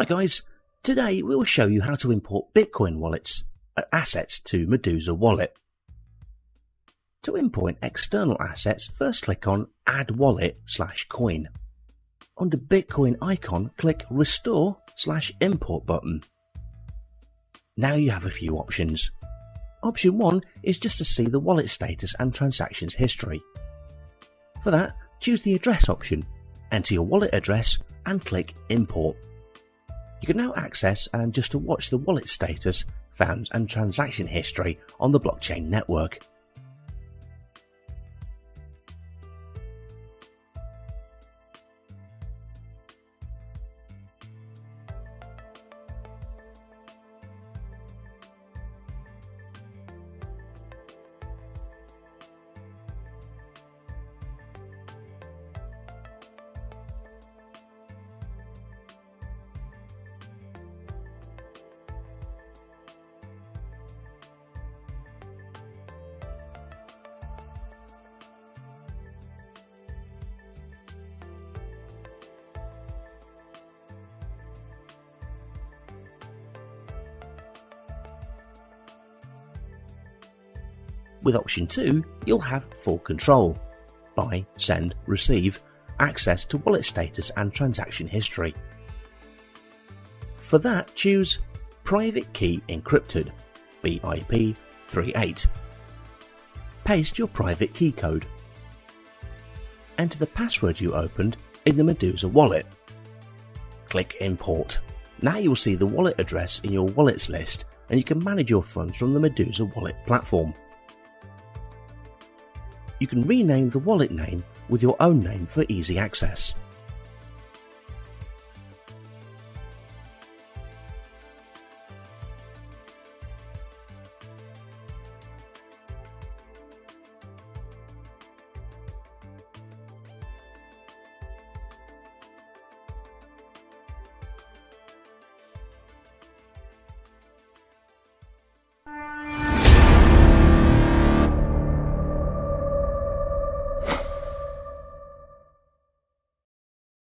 Hi guys, today we will show you how to import Bitcoin wallets assets to Medooza wallet. To import external assets, first click on Add Wallet/Coin. Under Bitcoin icon, click Restore/Import button. Now you have a few options. Option 1 is just to see the wallet status and transactions history. For that, choose the address option, enter your wallet address and click Import. You can now access and just to watch the wallet status, funds and transaction history on the blockchain network. With option 2, you'll have full control. Buy, send, receive, access to wallet status and transaction history. For that, choose Private Key Encrypted, BIP38. Paste your private key code. Enter the password you opened in the Medooza wallet. Click Import. Now you'll see the wallet address in your wallets list and you can manage your funds from the Medooza wallet platform. You can rename the wallet name with your own name for easy access.